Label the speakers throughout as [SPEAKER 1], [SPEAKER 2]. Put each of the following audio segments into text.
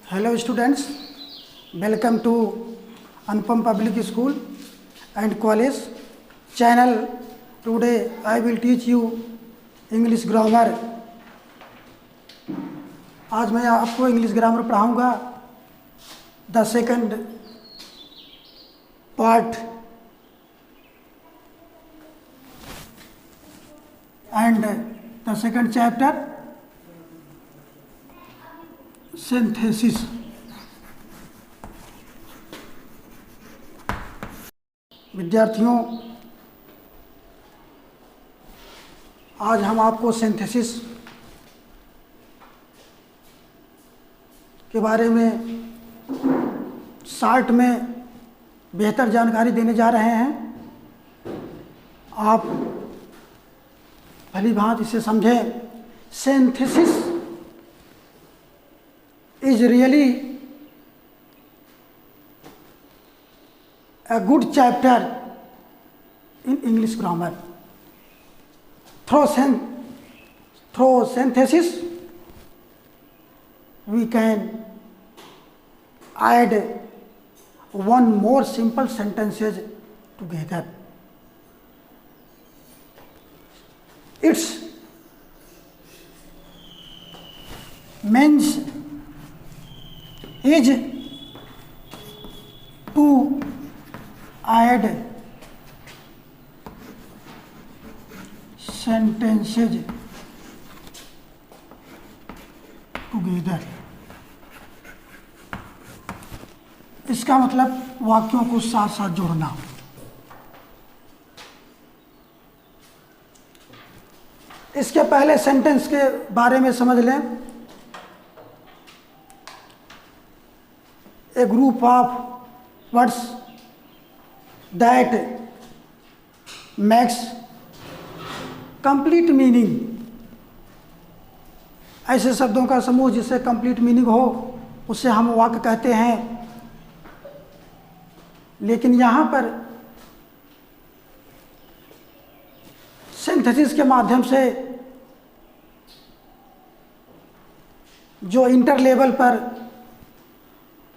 [SPEAKER 1] Hello students, welcome to Anupam Public School and College channel. Today I will teach you English grammar. आज मैं आपको English grammar पढ़ाऊंगा the second part and the second chapter synthesis. विद्यार्थियों, आज हम आपको synthesis के बारे में शॉर्ट में बेहतर जानकारी देने जा रहे हैं। आप भली भांति इसे समझें। Synthesis is really a good chapter in English grammar. Through synthesis, we can add one more simple sentences together. Its means is to add sentences together. इसका मतलब वाक्यों को साथ साथ जोड़ना। इसके पहले सेंटेंस के बारे में समझ लें। A group of words that makes complete meaning, ऐसे शब्दों का समूह जिससे कंप्लीट मीनिंग हो उसे हम वाक्य कहते हैं। लेकिन यहाँ पर सिंथेसिस के माध्यम से जो इंटर लेवल पर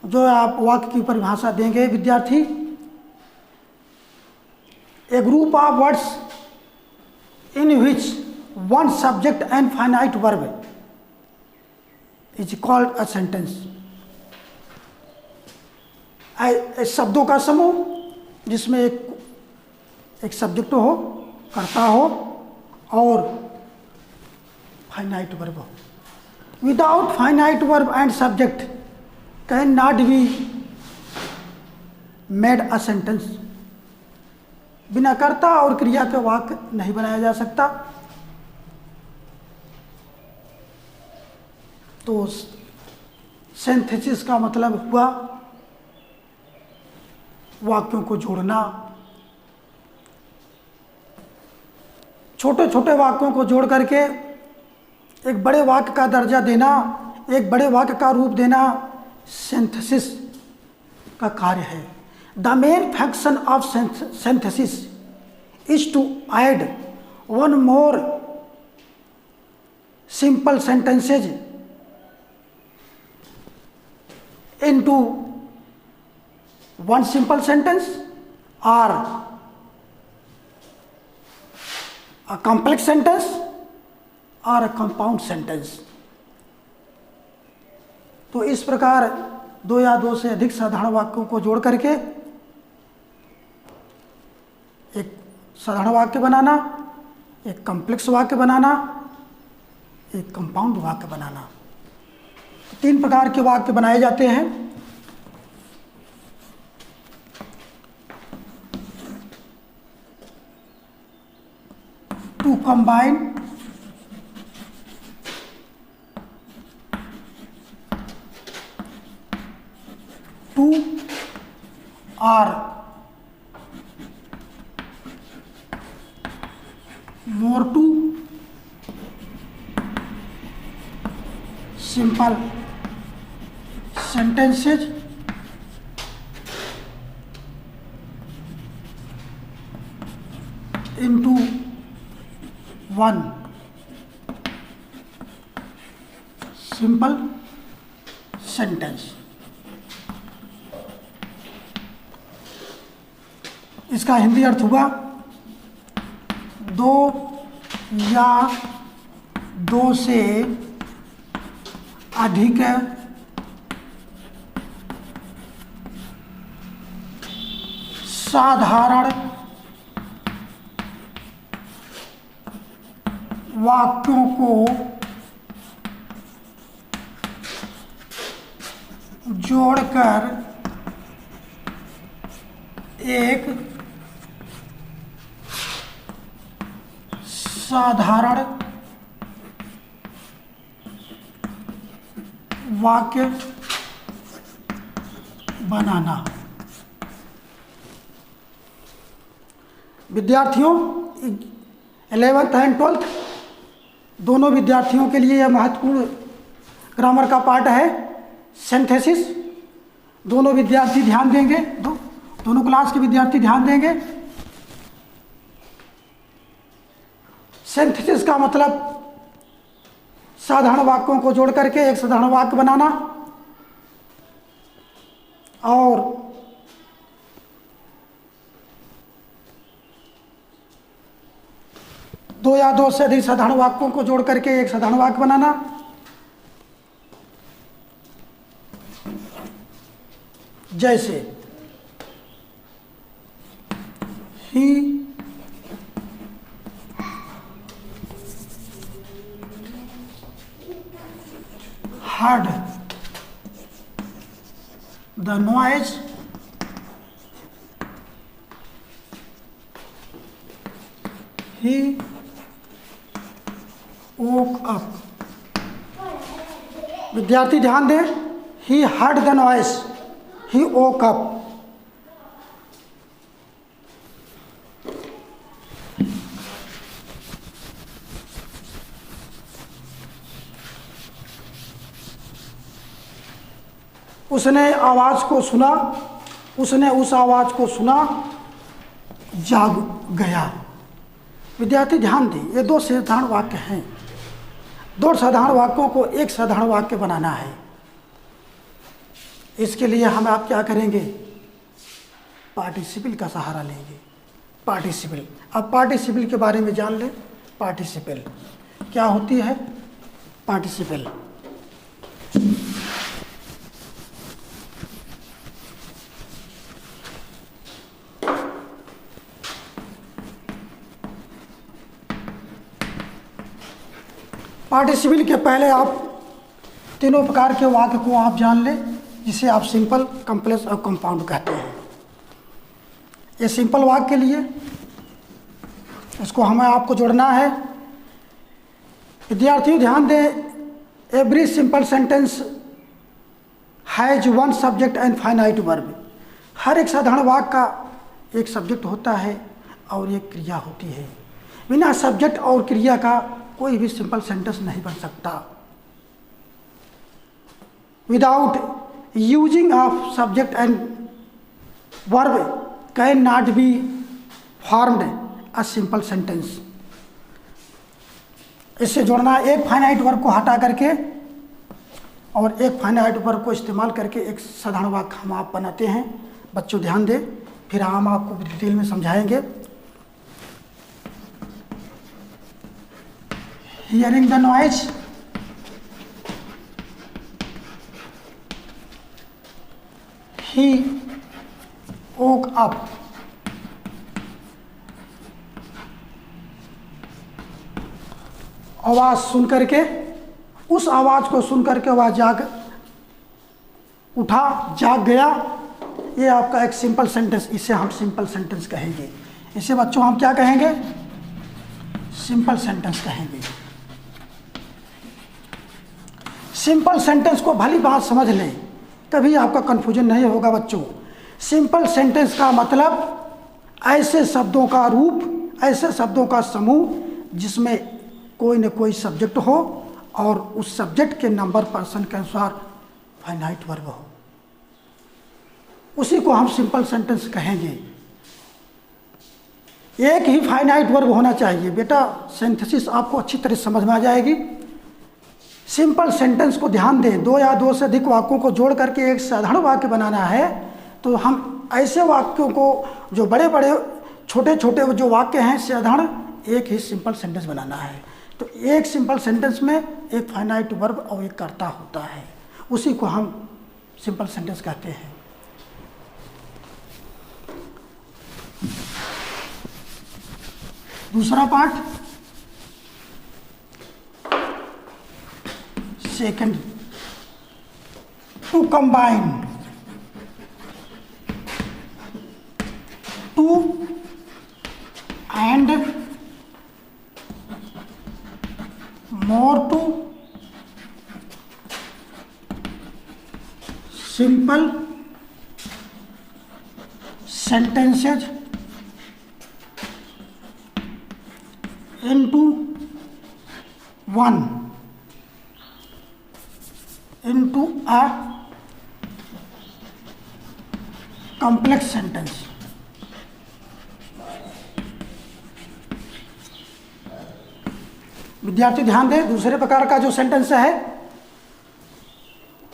[SPEAKER 1] जो आप वाक्य की परिभाषा देंगे विद्यार्थी, a group of words in which one subject and finite verb is called a sentence. शब्दों का समूह जिसमें एक सब्जेक्ट हो, कर्ता हो और फाइनाइट वर्ब हो। Without finite verb and subject can not be made a sentence. बिना कर्ता और क्रिया के वाक्य नहीं बनाया जा सकता। तो सिंथेसिस का मतलब हुआ वाक्यों को जोड़ना, छोटे छोटे वाक्यों को जोड़ करके एक बड़े वाक्य का दर्जा देना, एक बड़े वाक्य का रूप देना सिंथेसिस का कार्य है। The main function of synthesis is to add one more simple sentences into one simple sentence और a complex sentence or a compound sentence। तो इस प्रकार दो या दो से अधिक साधारण वाक्यों को जोड़ करके एक साधारण वाक्य बनाना, एक कॉम्प्लेक्स वाक्य बनाना, एक कंपाउंड वाक्य बनाना। तीन प्रकार के वाक्य बनाए जाते हैं। To combine two or more two simple sentences into one simple sentence. इसका हिंदी अर्थ हुआ दो या दो से अधिक साधारण वाक्यों को जोड़कर एक साधारण वाक्य बनाना। विद्यार्थियों 11th एंड 12th दोनों विद्यार्थियों के लिए यह महत्वपूर्ण ग्रामर का पार्ट है सिंथेसिस। दोनों विद्यार्थी ध्यान देंगे, दोनों क्लास के विद्यार्थी ध्यान देंगे। सिंथेसिस का मतलब साधारण वाक्यों को जोड़ करके एक साधारण वाक्य बनाना, और दो या दो से अधिक साधारण वाक्यों को जोड़ करके एक साधारण वाक्य बनाना। जैसे ही heard the noise he woke up। विद्यार्थी ध्यान दें, he heard the noise, he woke up। उसने आवाज को सुना, उसने उस आवाज को सुना, जाग गया। विद्यार्थी ध्यान दें, ये दो साधारण वाक्य हैं। दो साधारण वाक्यों को एक साधारण वाक्य बनाना है। इसके लिए हम आप क्या करेंगे, पार्टिसिपल का सहारा लेंगे। पार्टिसिपल, अब पार्टिसिपल के बारे में जान लें। पार्टिसिपल क्या होती है? पार्टिसिपल पार्टिसिपल के पहले आप तीनों प्रकार के वाक्य को आप जान लें, जिसे आप सिंपल, कॉम्प्लेक्स और कंपाउंड कहते हैं। ये सिंपल वाक्य के लिए इसको हमें आपको जोड़ना है। विद्यार्थियों ध्यान दें, every simple sentence has one subject and finite verb. हर एक साधारण वाक्य का एक सब्जेक्ट होता है और एक क्रिया होती है। बिना सब्जेक्ट और क्रिया का कोई भी सिंपल सेंटेंस नहीं बन सकता। Without using of subject and verb can not be formed a simple sentence. इससे जोड़ना, एक फाइनाइट वर्ब को हटा करके और एक फाइनाइट वर्ब को इस्तेमाल करके एक साधारण वाक्य हम आप बनाते हैं। बच्चों ध्यान दें, फिर हम आपको डिटेल में समझाएंगे। Hearing the noise, he woke up। आवाज सुन करके, उस आवाज को सुन करके वह जाग उठा, जाग गया। ये आपका एक सिंपल सेंटेंस, इसे हम सिंपल सेंटेंस कहेंगे। इसे बच्चों हम क्या कहेंगे? सिंपल सेंटेंस कहेंगे। सिंपल सेंटेंस को भली बात समझ लें, कभी आपका कंफ्यूजन नहीं होगा बच्चों। सिंपल सेंटेंस का मतलब ऐसे शब्दों का रूप, ऐसे शब्दों का समूह जिसमें कोई न कोई सब्जेक्ट हो और उस सब्जेक्ट के नंबर पर्सन के अनुसार फाइनाइट वर्ब हो, उसी को हम सिंपल सेंटेंस कहेंगे। एक ही फाइनाइट वर्ब होना चाहिए। बेटा सिंथेसिस आपको अच्छी तरह समझ में आ जाएगी। सिंपल सेंटेंस को ध्यान दें, दो या दो से अधिक वाक्यों को जोड़ करके एक साधारण वाक्य बनाना है। तो हम ऐसे वाक्यों को, जो बड़े बड़े छोटे छोटे जो वाक्य हैं साधारण, एक ही सिंपल सेंटेंस बनाना है। तो एक सिंपल सेंटेंस में एक फाइनाइट वर्ब और एक कर्ता होता है, उसी को हम सिंपल सेंटेंस कहते हैं। दूसरा part, second, to combine, two and more two simple sentences into one, into a complex sentence। विद्यार्थी ध्यान दें, दूसरे प्रकार का जो सेंटेंस है,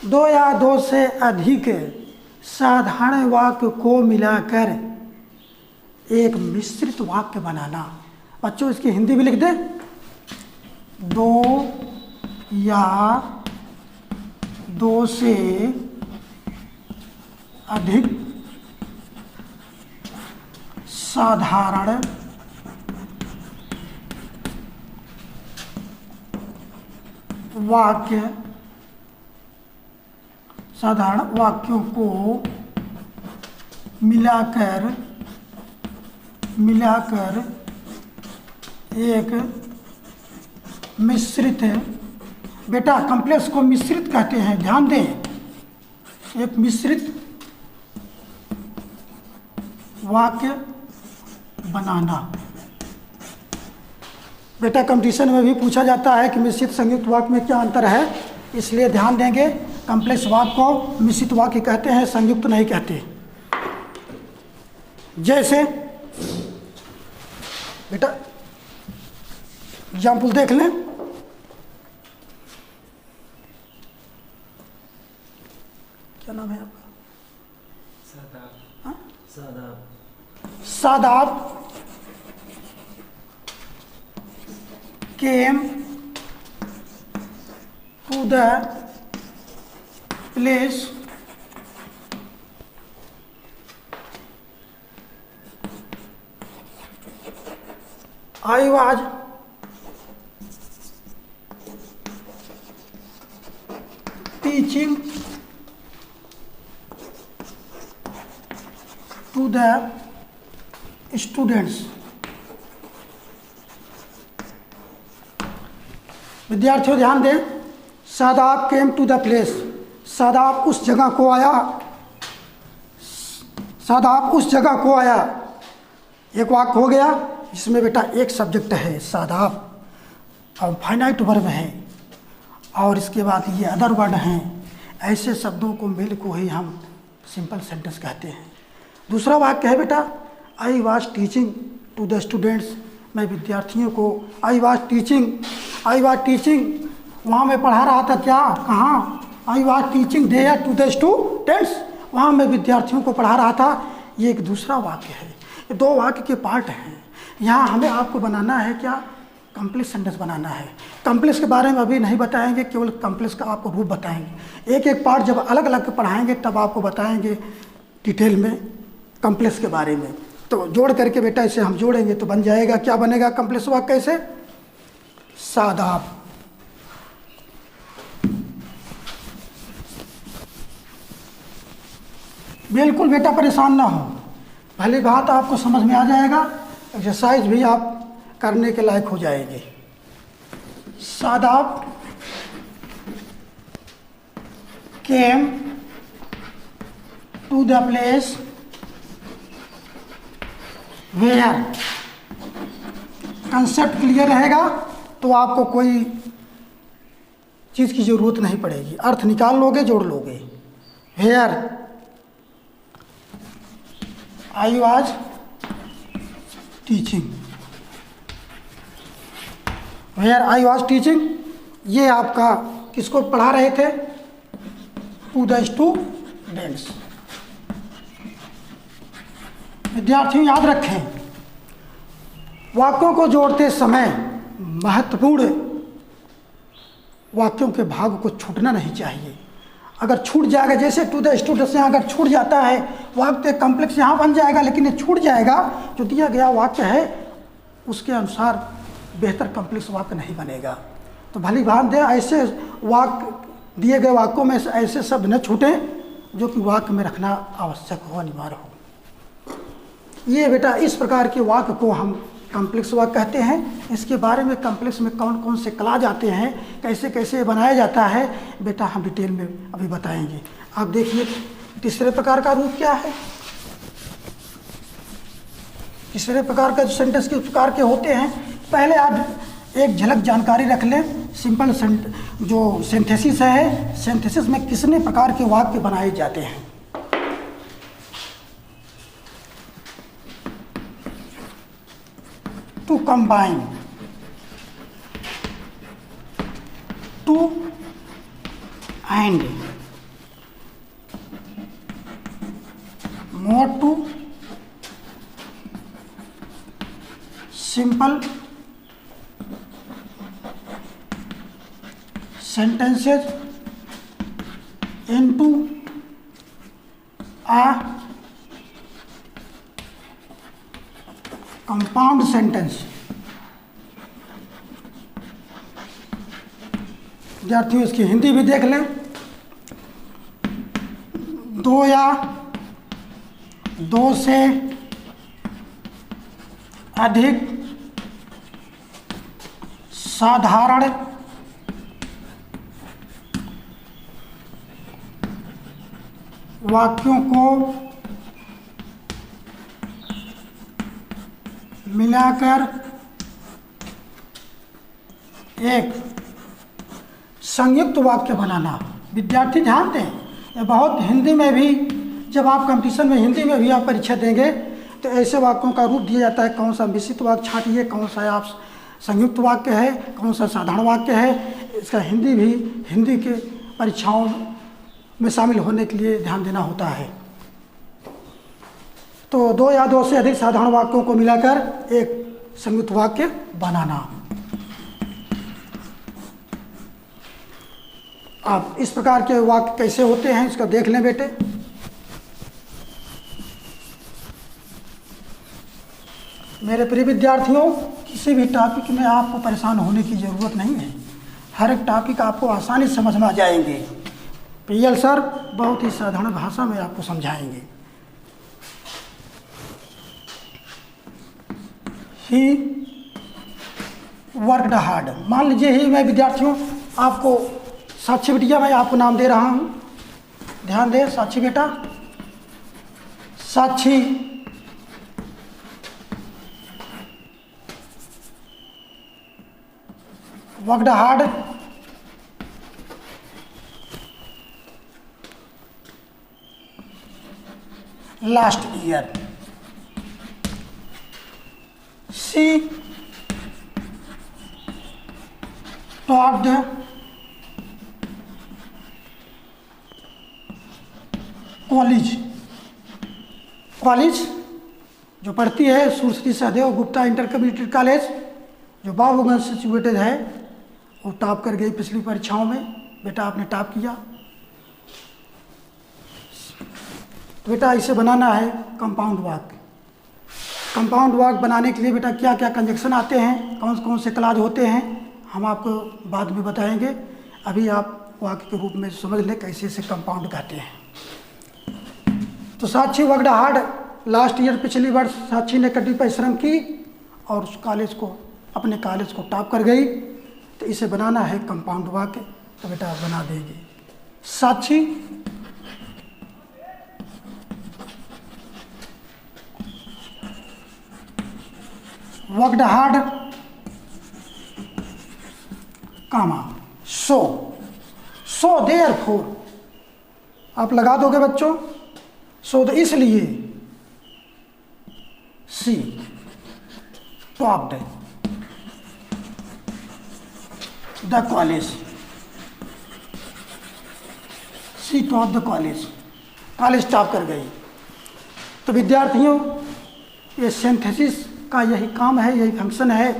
[SPEAKER 1] दो या दो से अधिक साधारण वाक्य को मिलाकर एक मिश्रित वाक्य बनाना। बच्चों इसकी हिंदी भी लिख दें, दो या दो से अधिक साधारण वाक्यों को मिलाकर एक मिश्रित, बेटा कॉम्प्लेक्स को मिश्रित कहते हैं, ध्यान दें, एक मिश्रित वाक्य बनाना। बेटा कंपटीशन में भी पूछा जाता है कि मिश्रित संयुक्त वाक्य में क्या अंतर है, इसलिए ध्यान देंगे। कॉम्प्लेक्स वाक्य को मिश्रित वाक्य कहते हैं, संयुक्त नहीं कहते। जैसे बेटा एग्जाम्पल देख लें, क्या नाम है आपका? Shadab came to the place I was teaching to the students। विद्यार्थियों ध्यान दें, Shadab came to the place, Shadab उस जगह को आया, सादाब उस जगह को आया। एक वाक्य हो गया जिसमें बेटा एक सब्जेक्ट है सादाब और फाइनाइट वर्ब है, और इसके बाद ये अदर वर्ड हैं। ऐसे शब्दों को मिल को ही हम सिंपल सेंटेंस कहते हैं। दूसरा वाक्य है बेटा, I was teaching to the students, मैं विद्यार्थियों को आई वाज टीचिंग वहाँ मैं पढ़ा रहा था, क्या कहाँ, I was teaching there to the students, वहाँ मैं विद्यार्थियों को पढ़ा रहा था। ये एक दूसरा वाक्य है। ये दो वाक्य के पार्ट हैं। यहाँ हमें आपको बनाना है क्या, कॉम्प्लेक्स सेंटेंस बनाना है। कॉम्प्लेक्स के बारे में अभी नहीं बताएंगे, केवल कॉम्प्लेक्स का आपको रूप बताएंगे। एक एक पार्ट जब अलग अलग पढ़ाएंगे तब आपको बताएंगे डिटेल में कॉम्प्लेक्स के बारे में। तो जोड़ करके बेटा इसे हम जोड़ेंगे तो बन जाएगा, क्या बनेगा कॉम्प्लेक्स वाक्य कैसे, सादाब बिल्कुल बेटा परेशान ना हो, पहली बात आपको समझ में आ जाएगा, एक्सरसाइज भी आप करने के लायक हो जाएंगे। Shadab came to the place where, concept clear रहेगा तो आपको कोई चीज़ की ज़रूरत नहीं पड़ेगी, अर्थ निकाल लोगे, जोड़ लोगे। Where I was teaching, where I was teaching, ये आपका किसको पढ़ा रहे थे? To the students. विद्यार्थियों याद रखें, वाक्यों को जोड़ते समय महत्वपूर्ण वाक्यों के भाग को छूटना नहीं चाहिए। अगर छूट जाएगा, जैसे टू द स्टूडेंट्स यहाँ अगर छूट जाता है, वाक्य कॉम्प्लेक्स यहाँ बन जाएगा, लेकिन ये छूट जाएगा, जो दिया गया वाक्य है उसके अनुसार बेहतर कॉम्प्लेक्स वाक्य नहीं बनेगा। तो भली भांति ऐसे वाक्य दिए गए वाक्यों में ऐसे शब्द न छूटें जो कि वाक्य में रखना आवश्यक हो, अनिवार्य हो। ये बेटा इस प्रकार के वाक्य को हम कॉम्प्लेक्स वाक्य कहते हैं। इसके बारे में कॉम्प्लेक्स में कौन कौन से क्लास आते हैं, कैसे कैसे बनाया जाता है, बेटा हम डिटेल में अभी बताएंगे। आप देखिए तीसरे प्रकार का रूप क्या है। तीसरे प्रकार का जो सेंटेंस किस प्रकार के होते हैं, पहले आप एक झलक जानकारी रख लें। सिंपल जो सिंथेसिस है, सिंथेसिस में कितने प्रकार के वाक्य बनाए जाते हैं। To combine, two and, more two, simple sentences into a compound sentence। विद्यार्थियों इसकी हिंदी भी देख लें। दो या दो से अधिक साधारण वाक्यों को मिलाकर एक संयुक्त वाक्य बनाना। विद्यार्थी ध्यान दें, ये बहुत हिंदी में भी, जब आप कंपटीशन में हिंदी में भी आप परीक्षा देंगे तो ऐसे वाक्यों का रूप दिया जाता है। कौन सा मिश्रित वाक्य छांटिए, कौन सा आप संयुक्त वाक्य है, कौन सा साधारण वाक्य है। इसका हिंदी भी, हिंदी के परीक्षाओं में शामिल होने के लिए ध्यान देना होता है। तो दो या दो से अधिक साधारण वाक्यों को मिलाकर एक संयुक्त वाक्य बनाना। आप इस प्रकार के वाक्य कैसे होते हैं इसका देख लें बेटे। मेरे प्रिय विद्यार्थियों, किसी भी टॉपिक में आपको परेशान होने की ज़रूरत नहीं है। हर एक टॉपिक आपको आसानी से समझ में आ जाएंगे। पीएल सर बहुत ही साधारण भाषा में आपको समझाएंगे। He worked hard. मान लीजिए ही, मैं विद्यार्थियों आपको साक्षी बिटिया मैं आपको नाम दे रहा हूँ, ध्यान दें। साक्षी बेटा, Sakshi worked hard last year। She taught college जो पढ़ती है Sushri Sahdev Gupta inter community college, जो बाबूगंज से सिचुएटेड है, वो टॉप कर गई पिछली परीक्षाओं में। बेटा आपने टॉप किया। तो बेटा इसे बनाना है कंपाउंड वाक्य। कंपाउंड वाक्य बनाने के लिए बेटा क्या क्या कंजक्शन आते हैं, कौन कौन से क्लास होते हैं, हम आपको बाद में बताएंगे। अभी आप वाक्य के रूप में समझ लें कैसे इसे कंपाउंड कहते हैं। तो साक्षी वर्कड हार्ड लास्ट ईयर, पिछली वर्ष साक्षी ने कड़ी परिश्रम की और उस कॉलेज को, अपने कॉलेज को टॉप कर गई। तो इसे बनाना है कंपाउंड वाक्य। तो बेटा आप बना देंगे, Sakshi worked hard comma so therefore. आप लगा दोगे बच्चों, सो तो इसलिए, she topped the college she top the college, college top कर गई। तो विद्यार्थियों, ये सिंथेसिस का यही काम है, यही फंक्शन है।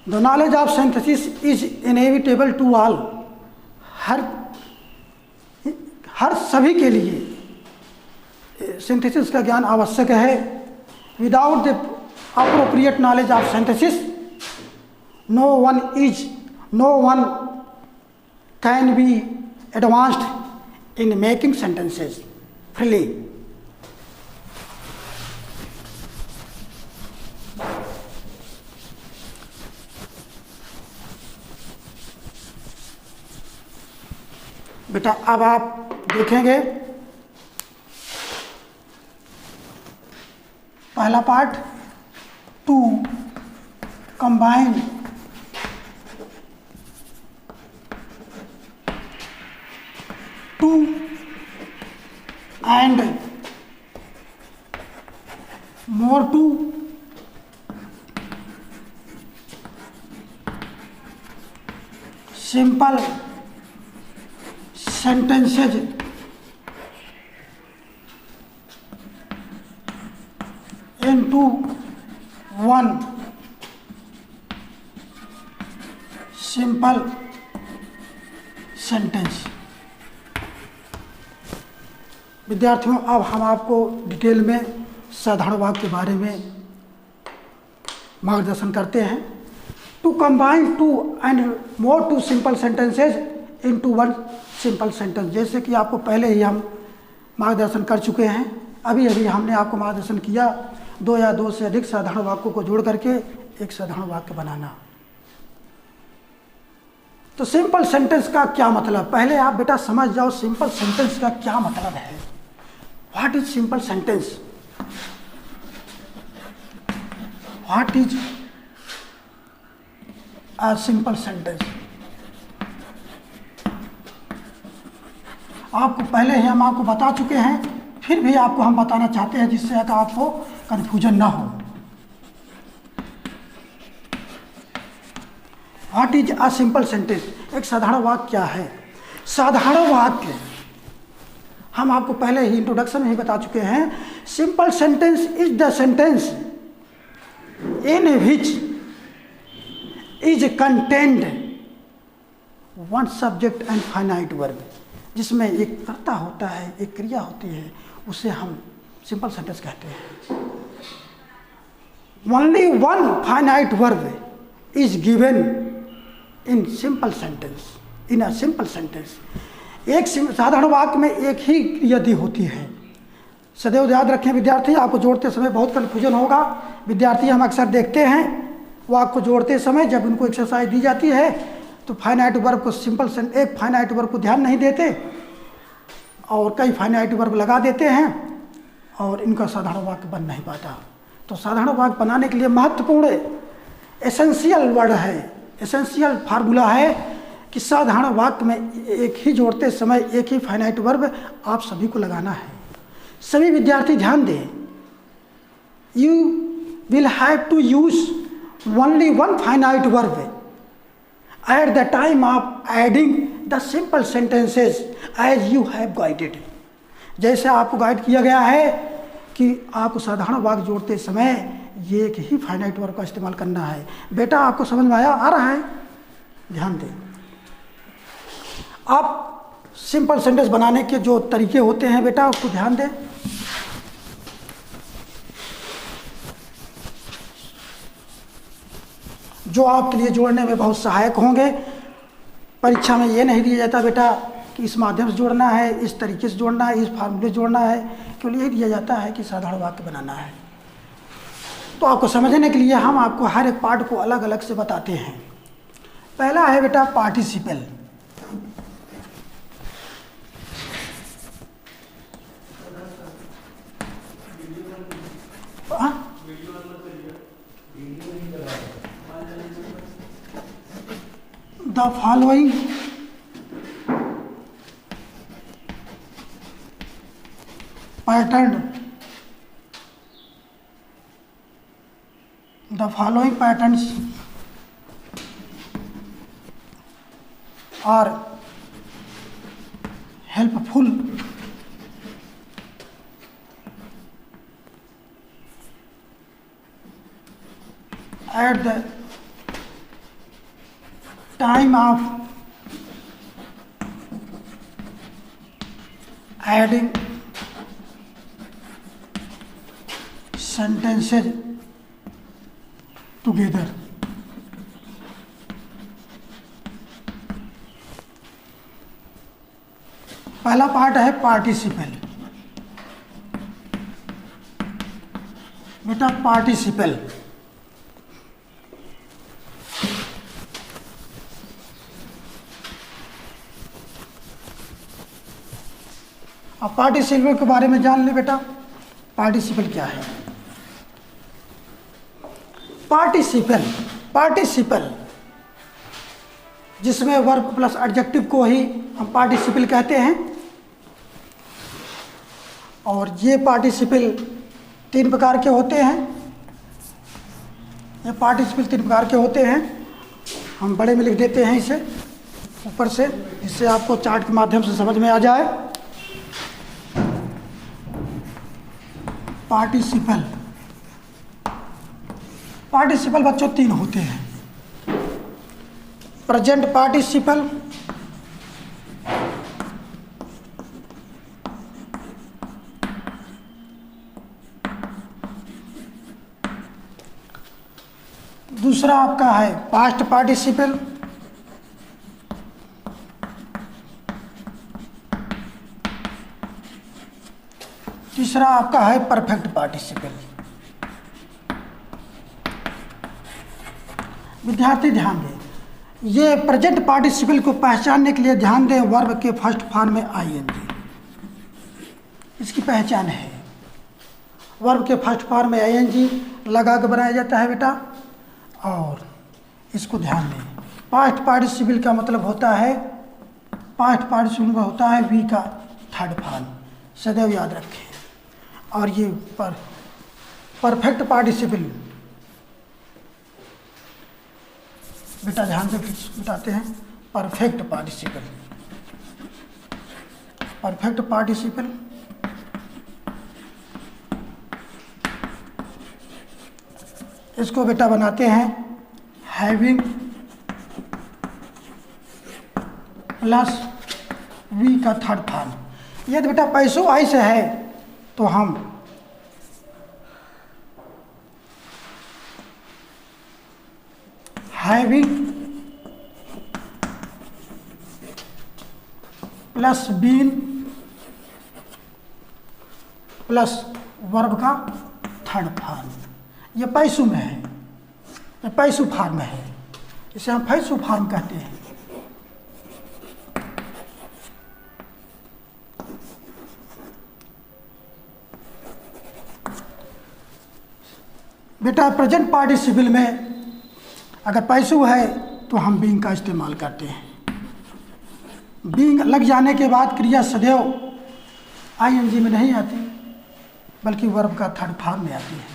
[SPEAKER 1] The knowledge of synthesis is inevitable to all, हर सभी के लिए सिंथेसिस का ज्ञान आवश्यक है। Without the appropriate knowledge of synthesis no one can be advanced in making sentences freely. बेटा अब आप देखेंगे पहला part, to combine two and more two simple sentences into one simple sentence। विद्यार्थियों, अब हम आपको डिटेल में साधारण वाक्य के बारे में मार्गदर्शन करते हैं। To combine two and more two simple sentences into one simple sentence, जैसे कि आपको पहले ही हम मार्गदर्शन कर चुके हैं। अभी हमने आपको मार्गदर्शन किया, दो या दो से अधिक साधारण वाक्यों को जोड़ करके एक साधारण वाक्य बनाना। तो सिंपल सेंटेंस का क्या मतलब, पहले आप बेटा समझ जाओ सिंपल सेंटेंस का क्या मतलब है। What is simple sentence? What is a simple sentence? आपको पहले ही हम आपको बता चुके हैं, फिर भी आपको हम बताना चाहते हैं जिससे कि आपको कन्फ्यूजन ना हो। What is a simple sentence? एक साधारण वाक्य क्या है? साधारण वाक्य हम आपको पहले ही इंट्रोडक्शन में ही बता चुके हैं। Simple sentence is the sentence in which is contained one subject and finite verb, जिसमें एक कर्ता होता है, एक क्रिया होती है, उसे हम सिंपल सेंटेंस कहते हैं। Only one finite verb is given in simple sentence, in a simple sentence. एक साधारण वाक्य में एक ही क्रियादि होती है। सदैव याद रखें विद्यार्थी, आपको जोड़ते समय बहुत कन्फ्यूजन होगा। विद्यार्थी हम अक्सर देखते हैं वाक्य को जोड़ते समय जब उनको एक्सरसाइज दी जाती है तो फाइनाइट वर्ब को एक फाइनाइट वर्ब को ध्यान नहीं देते और कई फाइनाइट वर्ब लगा देते हैं और इनका साधारण वाक्य बन नहीं पाता। तो साधारण वाक्य बनाने के लिए महत्वपूर्ण एसेंशियल वर्ड है, एसेंशियल फार्मूला है कि साधारण वाक्य में एक ही जोड़ते समय एक ही फाइनाइट वर्ब आप सभी को लगाना है। सभी विद्यार्थी ध्यान दें, you will have to use only one finite verb at the time of adding the simple sentences as you have guided। जैसे आपको गाइड किया गया है कि आपको साधारण वाक्य जोड़ते समय ये एक ही फाइनाइट वर्ब का इस्तेमाल करना है। बेटा आपको समझ में आ रहा है? ध्यान दें। आप सिंपल सेंटेंस बनाने के जो तरीके होते हैं बेटा उसको ध्यान दें। जो आपके लिए जोड़ने में बहुत सहायक होंगे। परीक्षा में ये नहीं दिया जाता बेटा कि इस माध्यम से जोड़ना है, इस तरीके से जोड़ना है, इस फार्मूले से जोड़ना है, केवल ये दिया जाता है कि साधारण वाक्य बनाना है। तो आपको समझने के लिए हम आपको हर एक पार्ट को अलग अलग से बताते हैं। पहला है बेटा participle. The following patterns are helpful at the time of adding sentences together. पहला पार्ट है पार्टिसिपल। बेटा पार्टिसिपल अब पार्टिसिपल के बारे में जान ले बेटा। पार्टिसिपल क्या है? पार्टिसिपल जिसमें वर्ब प्लस एडजेक्टिव को ही हम पार्टिसिपल कहते हैं। और ये पार्टिसिपल 3 प्रकार के होते हैं। ये पार्टिसिपल 3 प्रकार के होते हैं। हम बड़े में लिख देते हैं इसे ऊपर से, जिससे आपको चार्ट के माध्यम से समझ में आ जाए। पार्टिसिपल बच्चों 3 होते हैं। प्रेजेंट पार्टिसिपल, दूसरा आपका है पास्ट पार्टिसिपल, तीसरा आपका है परफेक्ट पार्टिसिपल। विद्यार्थी ध्यान दें, ये प्रेजेंट पार्टिसिपल को पहचानने के लिए ध्यान दें वर्ब के फर्स्ट फॉर्म में आईएनजी, इसकी पहचान है। वर्ब के फर्स्ट फॉर्म में आईएनजी लगा के बनाया जाता है बेटा। और इसको ध्यान दें, पास्ट पार्टिसिपल का मतलब होता है, पास्ट पार्टिसिपल का होता है वी का थर्ड फॉर्म, सदैव याद रखें। और ये परफेक्ट पार्टिसिपल बेटा ध्यान से बताते हैं। परफेक्ट पार्टिसिपल इसको बेटा बनाते हैं हैविंग प्लस वी का थर्ड फॉर्म। यदि बेटा पैसों आई से है तो हम having plus been plus verb का थर्ड फॉर्म, ये पैसों में है, ये पैसों फॉर्म में है, इसे हम पैसों फॉर्म कहते हैं। बेटा प्रेजेंट पार्टिसिपल में अगर पैसों है तो हम बीइंग का इस्तेमाल करते हैं। बीइंग लग जाने के बाद क्रिया सदैव आईएनजी में नहीं आती, बल्कि वर्ब का थर्ड फॉर्म में आती है।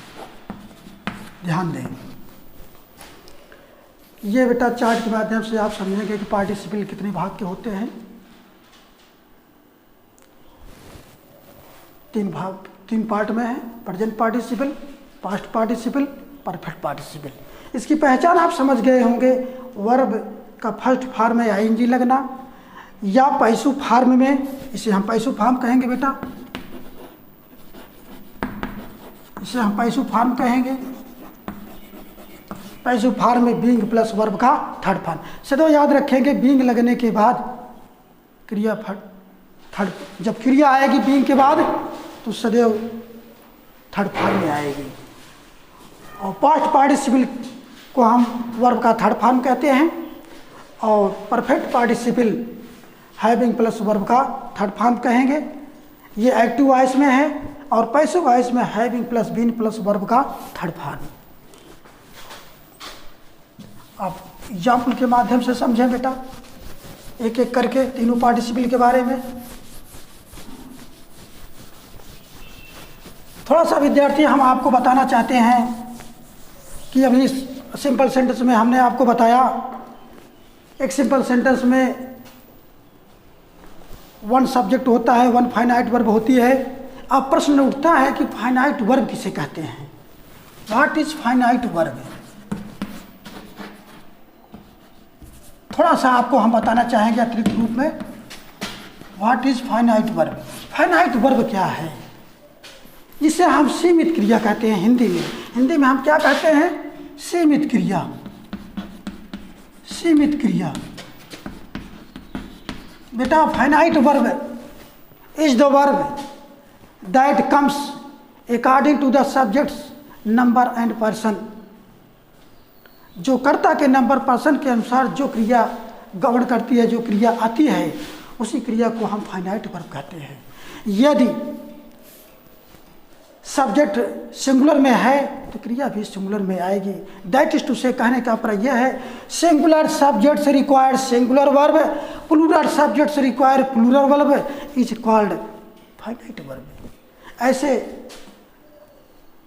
[SPEAKER 1] ध्यान दें, ये बेटा चार्ट के माध्यम से आप समझेंगे कि पार्टिसिपल कितने भाग के होते हैं। 3 पार्ट में है, present participle, past participle, perfect participle. इसकी पहचान आप समझ गए होंगे, वर्ब का फर्स्ट फॉर्म में आईएनजी लगना या पैसों फॉर्म में, इसे हम पैसों फॉर्म कहेंगे बेटा, इसे हम पैसों फॉर्म कहेंगे। पैसों फॉर्म में बीइंग प्लस वर्ब का थर्ड फॉर्म। सदैव याद रखेंगे बीइंग लगने के बाद क्रिया थर्ड, जब क्रिया आएगी बीइंग के बाद तो सदैव थर्ड फॉर्म में आएगी। और पास्ट पार्टिसिपल को हम वर्ब का थर्ड फॉर्म कहते हैं, और perfect participle having plus verb का थर्ड फॉर्म कहेंगे। ये एक्टिव वॉइस में है, और पैसिव वॉइस में having plus been plus verb का थर्ड फॉर्म। आप एग्जाम्पल के माध्यम से समझें बेटा, एक एक करके तीनों पार्टिसिपल के बारे में। थोड़ा सा विद्यार्थी हम आपको बताना चाहते हैं कि अभी सिंपल सेंटेंस में हमने आपको बताया, एक सिंपल सेंटेंस में वन सब्जेक्ट होता है, वन फाइनाइट वर्ब होती है। अब प्रश्न उठता है कि फाइनाइट वर्ब किसे कहते हैं? What is finite verb? थोड़ा सा आपको हम बताना चाहेंगे अतिरिक्त रूप में, what is finite verb. Finite verb क्या है? जिसे हम सीमित क्रिया कहते हैं हिंदी में। हिंदी में हम क्या कहते हैं? सीमित क्रिया। सीमित क्रिया। बेटा finite verb is the verb that comes according to the subject's number and person. जो कर्ता के नंबर पर्सन के अनुसार जो क्रिया गवर्न करती है, जो क्रिया आती है, उसी क्रिया को हम फाइनाइट वर्ब कहते हैं। यदि सब्जेक्ट सिंगुलर में है तो क्रिया भी सिंगुलर में आएगी। दैट इज टू से कहने का अभिप्राय यह है, singular subjects require singular verb, plural subjects require plural verb is called finite verb. ऐसे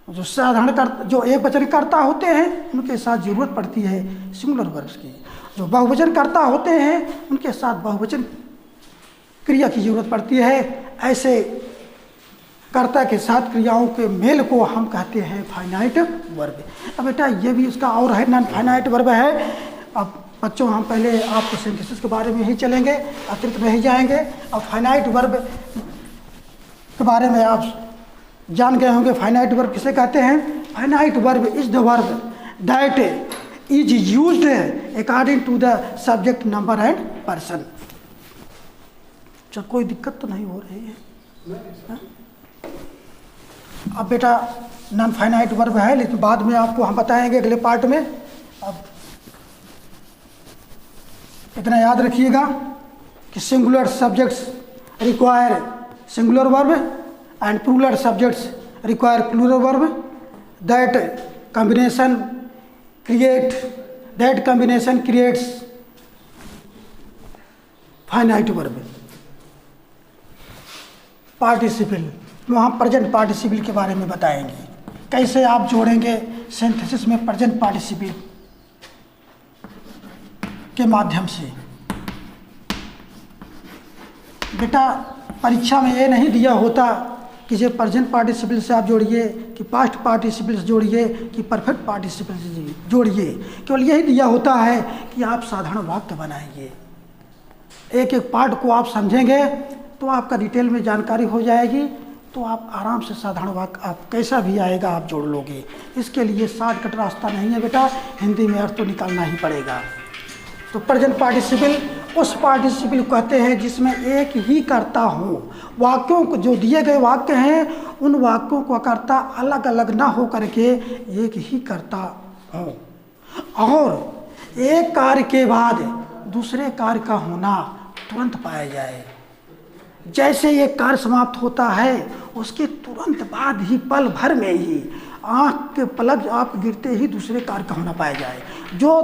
[SPEAKER 1] जो साधारण जो एक वचन कर्ता होते हैं उनके साथ जरूरत पड़ती है सिंगुलर वर्ब्स की। जो बहुवचन कर्ता होते हैं उनके साथ बहुवचन क्रिया की जरूरत पड़ती है। ऐसे कर्ता के साथ क्रियाओं के मेल को हम कहते हैं फाइनाइट वर्ब। अब बेटा ये भी इसका और है, नॉन फाइनाइट वर्ब है। अब बच्चों हम पहले आपको सिंथेसिस के बारे में ही चलेंगे, अतिरिक्त में ही जाएंगे। अब फाइनाइट वर्ब के बारे में आप जान गए होंगे। फाइनाइट वर्ब किसे कहते हैं? Finite verb is the verb that is used according to the subject number and person. कोई दिक्कत तो नहीं हो रही है? अब बेटा नॉन फाइनाइट वर्ब है, लेकिन बाद में आपको हम बताएंगे अगले पार्ट में। अब इतना याद रखिएगा कि singular subjects require singular verb and plural subjects require plural verb. That combination creates finite verb. Participle, वहाँ प्रेजेंट पार्टिसिपल के बारे में बताएंगे, कैसे आप जोड़ेंगे सिंथेसिस में प्रेजेंट पार्टिसिपल के माध्यम से। बेटा परीक्षा में ये नहीं दिया होता कि जे प्रेजेंट पार्टिसिपल से आप जोड़िए, कि पास्ट पार्टिसिपल से जोड़िए, कि परफेक्ट पार्टिसिपल से जोड़िए। केवल यही दिया होता है कि आप साधारण वाक्य बनाएंगे। एक एक पार्ट को आप समझेंगे तो आपका डिटेल में जानकारी हो जाएगी, तो आप आराम से साधारण वाक्य आप कैसा भी आएगा आप जोड़ लोगे। इसके लिए शॉर्टकट रास्ता नहीं है बेटा, हिंदी में अर्थ तो निकालना ही पड़ेगा। तो प्रेजेंट पार्टिसिपल उस पार्टिसिपल को कहते हैं जिसमें एक ही कर्ता हो। वाक्यों को, जो दिए गए वाक्य हैं, उन वाक्यों का कर्ता अलग अलग ना हो करके एक ही कर्ता हो, और एक कार्य के बाद दूसरे कार्य का होना तुरंत पाया जाए। जैसे ये कार्य समाप्त होता है उसके तुरंत बाद ही, पल भर में ही, आँख के पलक आप गिरते ही दूसरे कार्य का होना पाया जाए। जो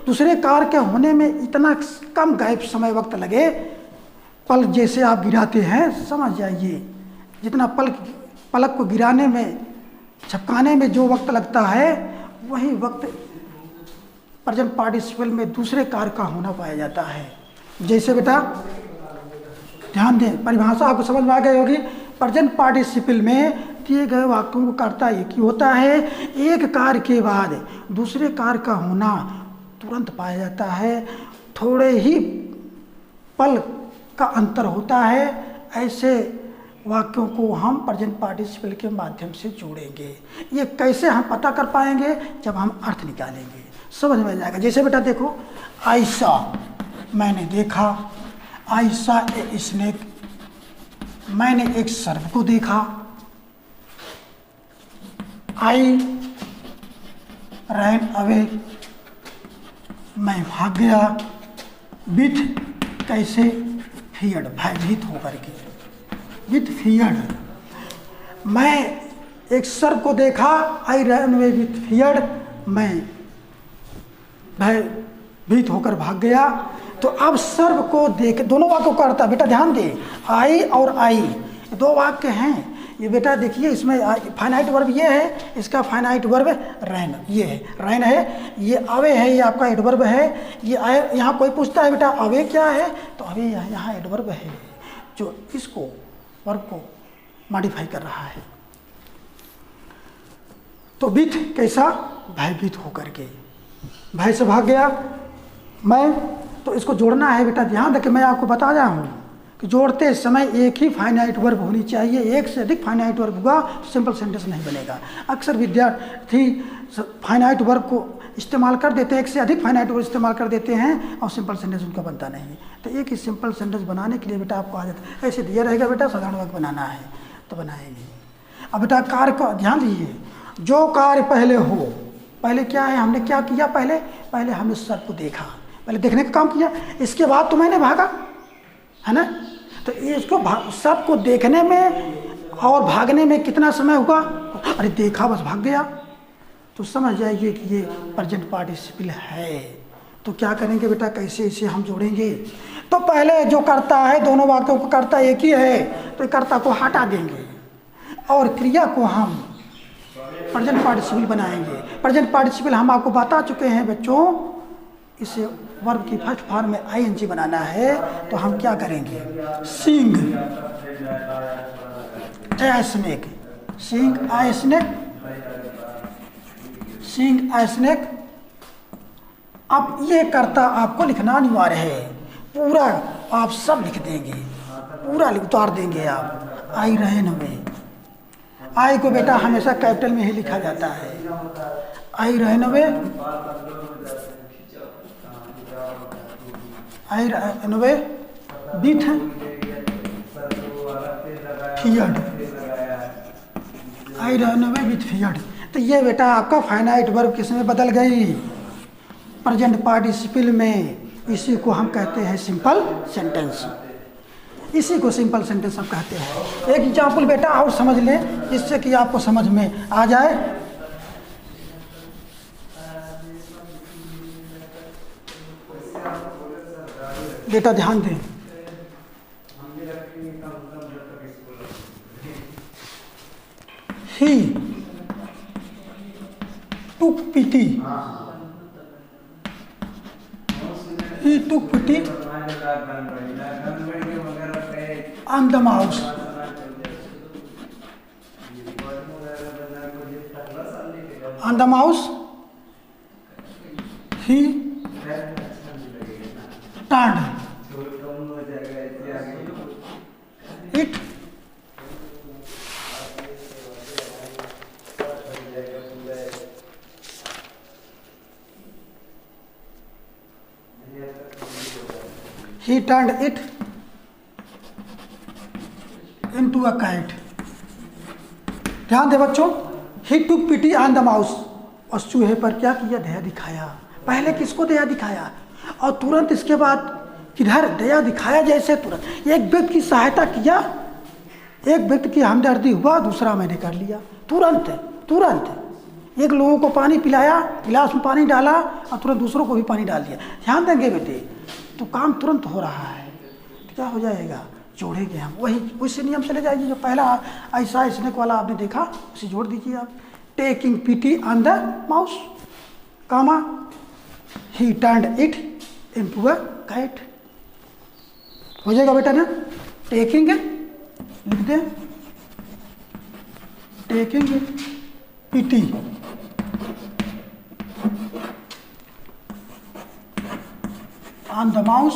[SPEAKER 1] दूसरे कार्य के होने में इतना कम गैप समय वक्त लगे, पल जैसे आप गिराते हैं, समझ जाइए जितना पलक को गिराने में, झपकाने में जो वक्त लगता है, वही वक्त प्रेजेंट पार्टिसिपल में दूसरे कार्य का होना पाया जाता है। जैसे बेटा ध्यान दें, परिभाषा आपको समझ में आ गई होगी। प्रेजेंट पार्टिसिपल में दिए गए वाक्यों को कर्ता एक ही होता है। एक कार्य के बाद दूसरे कार्य का होना तुरंत पाया जाता है, थोड़े ही पल का अंतर होता है। ऐसे वाक्यों को हम प्रेजेंट पार्टिसिपल के माध्यम से जोड़ेंगे। ये कैसे हम पता कर पाएंगे? जब हम अर्थ निकालेंगे, समझ में आ जाएगा। जैसे बेटा देखो, आई सॉ, मैंने देखा। आई सॉ ए स्नेक, मैंने एक सर्प को देखा। आई रैन अवे, मैं भाग गया। विथ, कैसे? फियर्ड, भयभीत होकर के। विथ फियर्ड, मैं एक सर्प को देखा। आई रैन अवे विथ फियर्ड, मैं भयभीत होकर भाग गया। तो अब सर्प को देख, दोनों वाक्यों को करता, बेटा ध्यान दे, आई और आई दो वाक्य हैं। ये बेटा देखिए, इसमें फाइनाइट वर्ब ये है, इसका फाइनाइट वर्ब रैन, ये है रैन है। ये अवे है, ये आपका एडवर्ब है। ये आए, यहाँ कोई पूछता है बेटा अवे क्या है, तो अवे यहाँ एडवर्ब है। जो इसको वर्ब को मॉडिफाई कर रहा है। तो विथ कैसा, भयभीत होकर के, भय से भाग गया। मैं तो इसको जोड़ना है बेटा, ध्यान रखें, मैं आपको बता रहा हूँ कि जोड़ते समय एक ही फाइनाइट वर्ब होनी चाहिए। एक से अधिक फाइनाइट वर्ब हुआ तो सिंपल सेंटेंस नहीं बनेगा। अक्सर विद्यार्थी फाइनाइट वर्ब को इस्तेमाल कर देते हैं, एक से अधिक फाइनाइट वर्ब इस्तेमाल कर देते हैं और सिंपल सेंटेंस उनका बनता नहीं। तो एक ही सिंपल सेंटेंस बनाने के लिए बेटा आपको आदत ऐसे दिया रहेगा बेटा, साधारण वाक्य बनाना है तो बनाएंगे। अब बेटा कार्य को ध्यान दीजिए, जो कार्य पहले हो, पहले क्या है, हमने क्या किया, पहले हमने सर को देखा, पहले देखने का काम किया, इसके बाद तो मैंने भागा, है ना। तो इसको सब को देखने में और भागने में कितना समय हुआ, अरे देखा बस भाग गया, तो समझ जाइए कि ये प्रेजेंट पार्टिसिपल है। तो क्या करेंगे बेटा, कैसे इसे हम जोड़ेंगे। तो पहले जो करता है, दोनों वाक्यों को करता एक ही है, तो कर्ता को हटा देंगे और क्रिया को हम प्रेजेंट पार्टिसिपल बनाएंगे। प्रेजेंट पार्टिसिपल हम आपको बता चुके हैं बच्चों, इसे वर्ब की फर्स्ट फॉर्म में आईएनजी बनाना है। तो हम क्या करेंगे, seeing a snake, seeing I snake, seeing I snake. अब ये कर्ता आपको लिखना अनिवार्य है, पूरा आप सब लिख देंगे, पूरा उतार देंगे आप। आई रहन में, आई को बेटा हमेशा कैपिटल में ही लिखा जाता है। आई रहन में, आई रहन में विथ फियर्ड, आई रहन में विथ फियर्ड। तो ये बेटा आपका फाइनाइट वर्ब किस में बदल गई, प्रेजेंट पार्टिसिपल में। इसी को हम कहते हैं सिंपल सेंटेंस, इसी को सिंपल सेंटेंस हम कहते हैं। एक एग्जाम्पल बेटा और समझ लें, जिससे कि आपको समझ में आ जाए। बेटा ध्यान दें, ही took pity, he took pity on the mouse, on the mouse he turned it he turned it into a kite। ध्यान दे बच्चों, he took pity on the mouse, उस चूहे पर क्या किया, दया दिखाया। पहले किसको दया दिखाया, और तुरंत इसके बाद किधर दया दिखाया, जैसे तुरंत एक व्यक्ति की सहायता किया, एक व्यक्ति की हमदर्दी हुआ, दूसरा मैंने कर लिया, तुरंत तुरंत। एक लोगों को पानी पिलाया, गिलास में पानी डाला और तुरंत दूसरों को भी पानी डाल दिया। ध्यान देंगे बेटे, तो काम तुरंत हो रहा है, तो क्या हो जाएगा, जोड़ेंगे हम, वही उसी नियम से ले जाइए जो पहला ऐसा स्नेक वाला आपने देखा, उसे जोड़ दीजिए आप। Taking pity on the mouse, comma he turned it into a kite. हो जाएगा बेटा ना, टेकिंग लिख दें, taking pity on the mouse,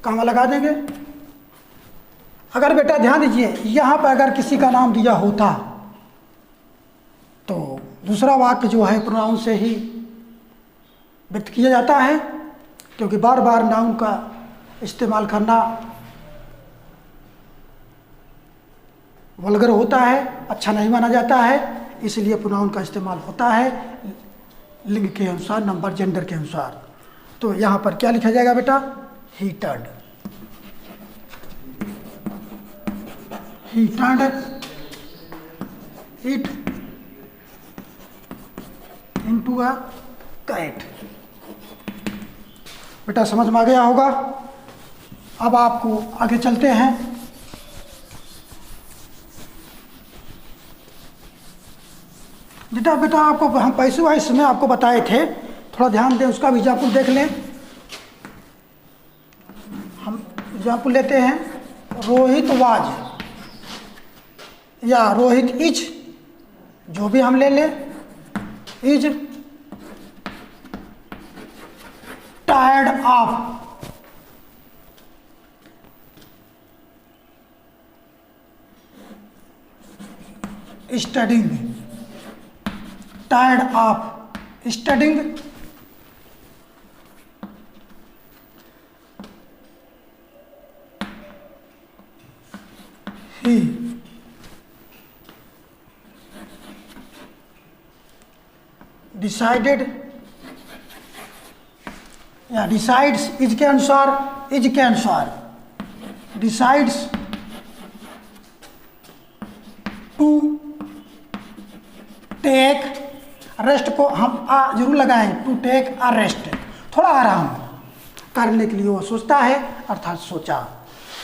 [SPEAKER 1] comma लगा देंगे। अगर बेटा ध्यान दीजिए, यहाँ पर अगर किसी का नाम दिया होता तो दूसरा वाक्य जो है प्रोनाउन से ही व्यक्त किया जाता है, क्योंकि बार बार नाउन का इस्तेमाल करना वल्गर होता है, अच्छा नहीं माना जाता है, इसलिए प्रोनाउन का इस्तेमाल होता है लिंग के अनुसार, नंबर, जेंडर के अनुसार। तो यहाँ पर क्या लिखा जाएगा बेटा, ही turned, he turned it into a kite। बेटा समझ में आ गया होगा। अब आपको आगे चलते हैं। बेटा आपको हम पैसे वाइस में आपको बताए थे, थोड़ा ध्यान दें, उसका भी एग्जाम्पल देख लें। हम एग्जाम्पल लेते हैं, रोहित वाज या रोहित इज, जो भी हम ले लें, is tired of studying, tired of studying, he decided या डिसाइड्स, इज के अनुसार, इज के अनुसार डिसाइड्स टू टेक, रेस्ट को हम आ जरूर लगाएं, टू टेक अ रेस्ट, थोड़ा आराम करने के लिए वो सोचता है, अर्थात सोचा।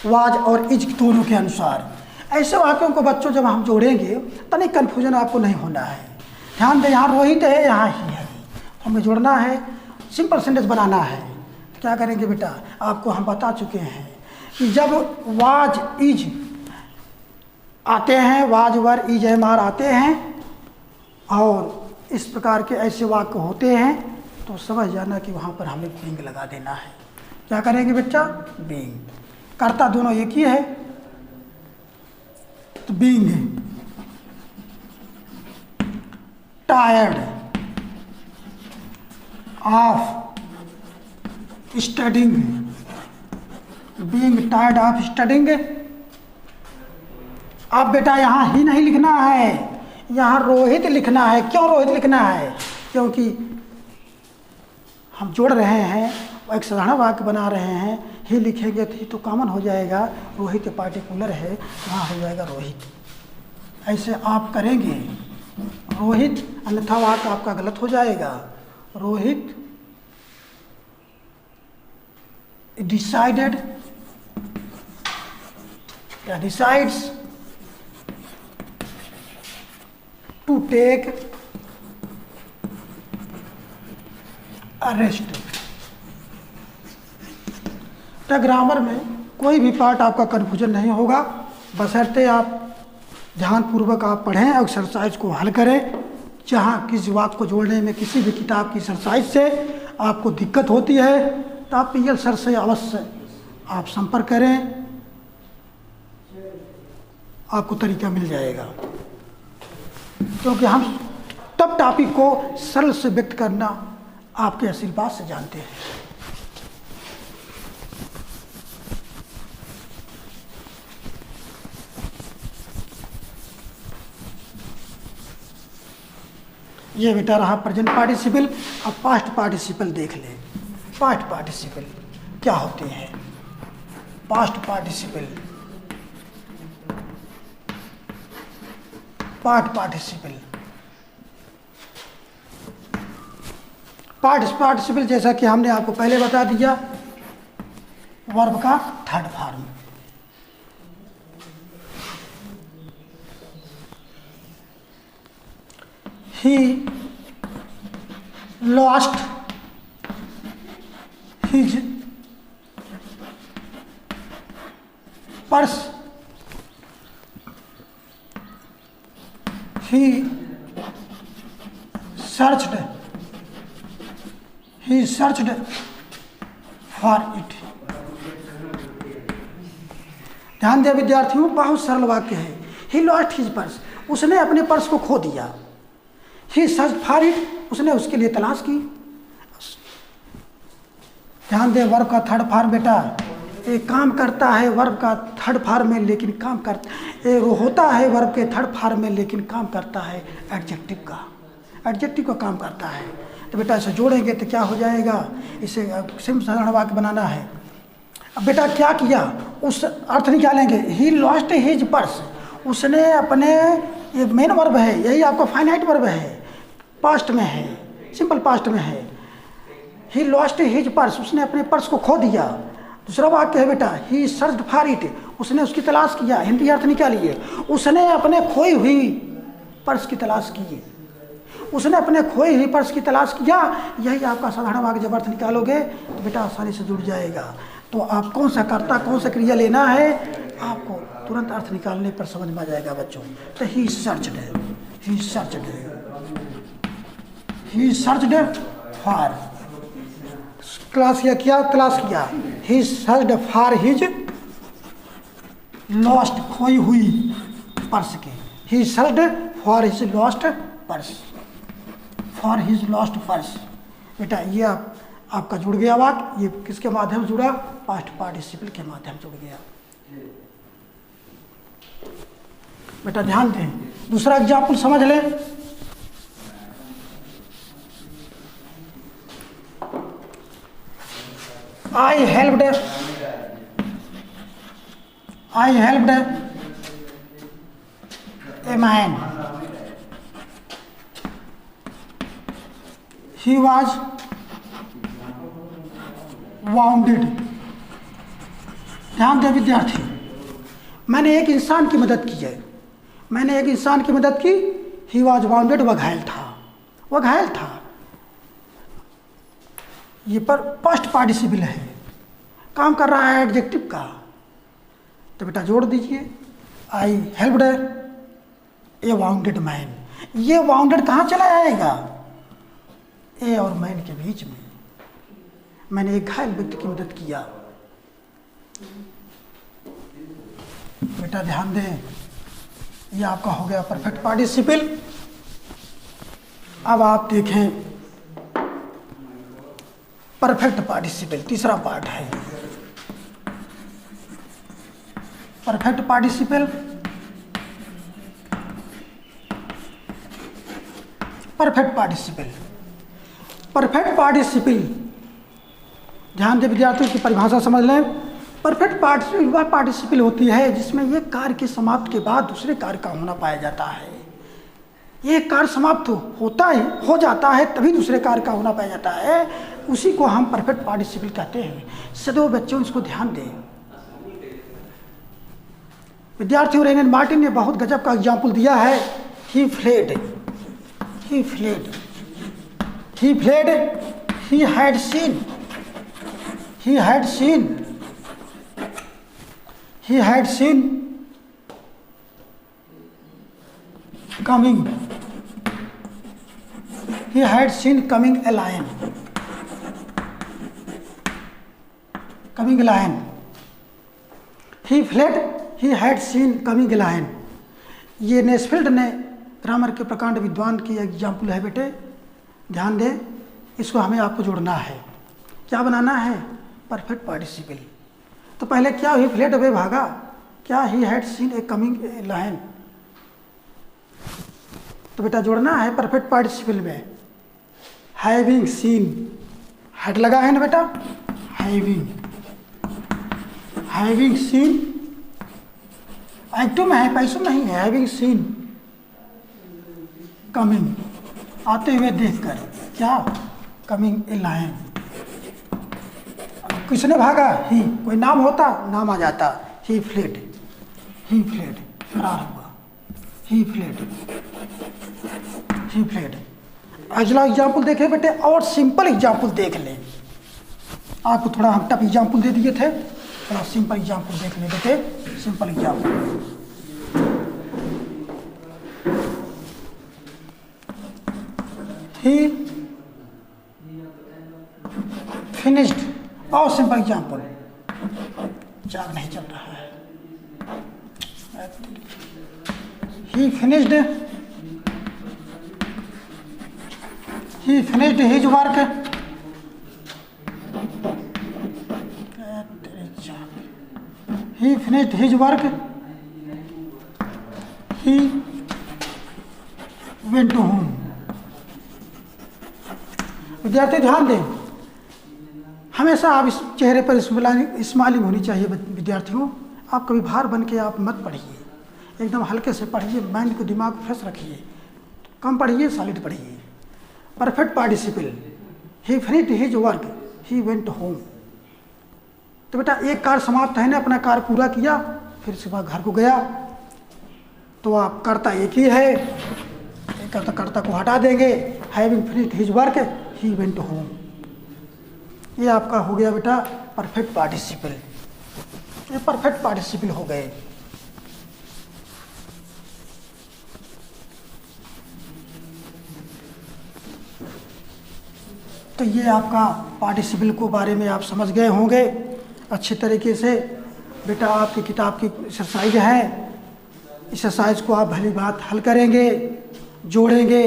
[SPEAKER 1] वाज और इज दोनों के अनुसार। ऐसे वाक्यों को बच्चों जब हम जोड़ेंगे तो नहीं कन्फ्यूजन आपको नहीं होना है। ध्यान दें, यहाँ रोहित है, यहाँ ही है, हमें जोड़ना है, सिंपल सेंटेंस बनाना है। तो क्या करेंगे बेटा, आपको हम बता चुके हैं कि जब वाज इज आते हैं, was were is am are आते हैं और इस प्रकार के ऐसे वाक्य होते हैं तो समझ जाना कि वहाँ पर हमें बीइंग लगा देना है। क्या करेंगे बच्चा, बीइंग, कर्ता दोनों एक ही है तो बीइंग है। Tired of studying, being tired of studying. अब बेटा यहाँ ही नहीं लिखना है, यहाँ रोहित लिखना है। क्यों रोहित लिखना है, क्योंकि हम जोड़ रहे हैं, एक साधारण वाक्य बना रहे हैं। ही लिखेंगे तो कॉमन हो जाएगा, रोहित पार्टिकुलर है, वहाँ हो जाएगा रोहित। ऐसे आप करेंगे रोहित, अन्यथा वाक्य आपका गलत हो जाएगा। रोहित डिसाइडेड या decides to take a rest. तो ग्रामर में कोई भी पार्ट आपका कन्फ्यूजन नहीं होगा, बशर्ते आप ध्यानपूर्वक आप पढ़ें, एक्सरसाइज को हल करें। जहाँ किसी वाक्य को जोड़ने में किसी भी किताब की एक्सरसाइज से आपको दिक्कत होती है तो आप पीएल सर से अवश्य आप संपर्क करें, आपको तरीका मिल जाएगा। क्योंकि हम तब टॉपिक को सरल से व्यक्त करना आपके आशीर्वाद से जानते हैं। ये बेटा रहा प्रेजेंट पार्टिसिपल। अब पास्ट पार्टिसिपल देख लें। पास्ट पार्टिसिपल क्या होते हैं, past participle, past participle, past participle जैसा कि हमने आपको पहले बता दिया, वर्ब का third form. He lost his purse. He searched for it. ध्यान दें विद्यार्थियों, बहुत सरल वाक्य है। He lost his purse, उसने अपने पर्स को खो दिया। He searched for it, उसने उसके लिए तलाश की। ध्यान दे, वर्ब का थर्ड फॉर्म बेटा एक काम करता है वर्ब का थर्ड फॉर्म में, लेकिन काम करता होता है वर्ब के थर्ड फॉर्म में, लेकिन काम करता है एडजेक्टिव का, एडजेक्टिव का काम करता है। तो बेटा इसे जोड़ेंगे तो क्या हो जाएगा, इसे सिंपल साधारण वाक्य बनाना है। अब बेटा क्या किया, उस अर्थ निकालेंगे। ही लॉस्ट हिज पर्स, उसने अपने, ये मेन वर्ब है, यही आपका फाइनाइट वर्ब है, पास्ट में है, सिंपल पास्ट में है। ही लॉस्ट हिज पर्स, उसने अपने पर्स को खो दिया। दूसरा वाक्य है बेटा, ही सर्च्ड फॉर इट, उसने उसकी तलाश किया। हिंदी अर्थ निकालिए, उसने अपने खोई हुई पर्स की तलाश की, उसने अपने खोई हुई पर्स की तलाश किया। यही आपका साधारण वाक्य जब अर्थ निकालोगे तो बेटा आसानी से जुड़ जाएगा। तो आप कौन सा कर्ता कौन सा क्रिया लेना है, आपको तुरंत अर्थ निकालने पर समझ में आ जाएगा बच्चों। तो ही सर्च्ड है, ही सर्च्ड है, ही सर्च्ड फॉर, क्लास किया क्या क्लास किया, he searched for his lost, खोई हुई पर्स के, he searched for his lost purse, for his lost purse. बेटा ये आपका जुड़ गया वाक्य, ये किसके माध्यम से जुड़ा, पास्ट पार्टिसिपल के माध्यम से जुड़ गया। बेटा ध्यान दें, दूसरा एग्जाम्पल समझ लें। आई helped a man, he was bounded. ध्यान दें विद्यार्थी, मैंने एक इंसान की मदद की है, मैंने एक इंसान की मदद की, ही वॉज वाउंडेड, वह घायल था, वह घायल था। ये पर पास्ट पार्टिसिपल है, काम कर रहा है एडजेक्टिव का, तो बेटा जोड़ दीजिए, आई हेल्प्ड ए वाउंडेड मैन। ये वाउंडेड कहाँ चला जाएगा, ए और मैन के बीच में, मैंने एक घायल व्यक्ति की मदद किया। बेटा ध्यान दें, ये आपका हो गया परफेक्ट पार्टिसिपल। अब आप देखें परफेक्ट पार्टिसिपल, तीसरा पार्ट है perfect participle. Perfect participle, perfect participle, ध्यान दें विद्यार्थियों की परिभाषा समझ लें। परफेक्ट पार्टिसिपल वह पार्टिसिपल होती है जिसमें एक कार्य के समाप्त के बाद दूसरे कार्य का होना पाया जाता है। एक कार्य समाप्त हो जाता है तभी दूसरे कार्य का होना पाया जाता है, उसी को हम परफेक्ट पार्टिसिपल कहते हैं। सदैव बच्चों इसको ध्यान दें। विद्यार्थियों रेनन मार्टिन ने बहुत गजब का एग्जाम्पल दिया है, he fled, he fled, he fled, he had seen, he had seen coming, he had seen coming a lion, coming a lion, he fled, he had seen coming a lion। ये Nesfield ने grammar के प्रकांड विद्वान की example है बेटे, ध्यान दें, इसको हमें आपको जोड़ना है। क्या बनाना है, परफेक्ट पार्टिसिपल। तो पहले क्या ही फ्लेड अवे भागा, क्या he had seen a coming a lion. तो बेटा जोड़ना है परफेक्ट पार्टिसिपल में, हैविंग सीन, हैड लगा है ना बेटा, हैविंग सीन, एक्टिव में है, पैसों नहीं है, हैविंग सीन कमिंग, आते हुए देखकर, क्या, कमिंग ए लायन। किसने भागा, ही, कोई नाम होता नाम आ जाता, ही फ्लेड, फरार हुआ, ही फ्लेड। अगला एग्जाम्पल देखें बेटे, और सिंपल एग्जाम्पल देख लें। आपको थोड़ा हम टफ एग्जाम्पल दे दिए थे, थोड़ा सिंपल एग्जाम्पल देख लें बेटे, सिंपल एग्जाम्पल। ही फिनिश्ड, और सिंपल एग्जाम्पल, चार्ज नहीं चल रहा है। He finished his work, he finished his work, he went to home. विद्यार्थी ध्यान दें, हमेशा आप इस चेहरे पर स्माइलिंग होनी चाहिए विद्यार्थियों। आप कभी भार बन के आप मत पढ़िए, एकदम हल्के से पढ़िए, माइंड को दिमाग को फ्रेश रखिए, कम पढ़िए, सॉलिड पढ़िए। Perfect participle, he finished his work, he went home. तो बेटा एक कार्य समाप्त है ना, अपना कार्य पूरा किया, फिर सुबह घर को गया, तो आप कर्ता एक ही है, कर्ता को हटा देंगे, having finished his work, he went home. ये आपका हो गया बेटा परफेक्ट पार्टिसिपल, ये परफेक्ट पार्टिसिपल हो गए। तो ये आपका पार्टिसिपल को बारे में आप समझ गए होंगे अच्छे तरीके से। बेटा आपकी किताब की एक्सरसाइज है, एक्सरसाइज को आप भली बात हल करेंगे, जोड़ेंगे।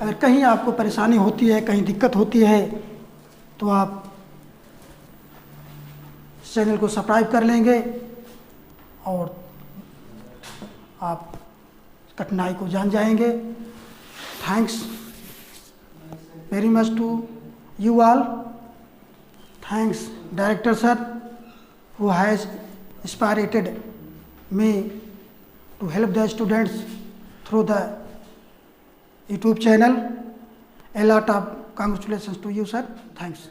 [SPEAKER 1] अगर कहीं आपको परेशानी होती है, कहीं दिक्कत होती है, तो आप चैनल को सब्सक्राइब कर लेंगे और आप कठिनाई को जान जाएंगे। Thanks very much to you all. Thanks director sir who has inspired me to help the students through the YouTube channel. A lot of congratulations to you sir. Thanks.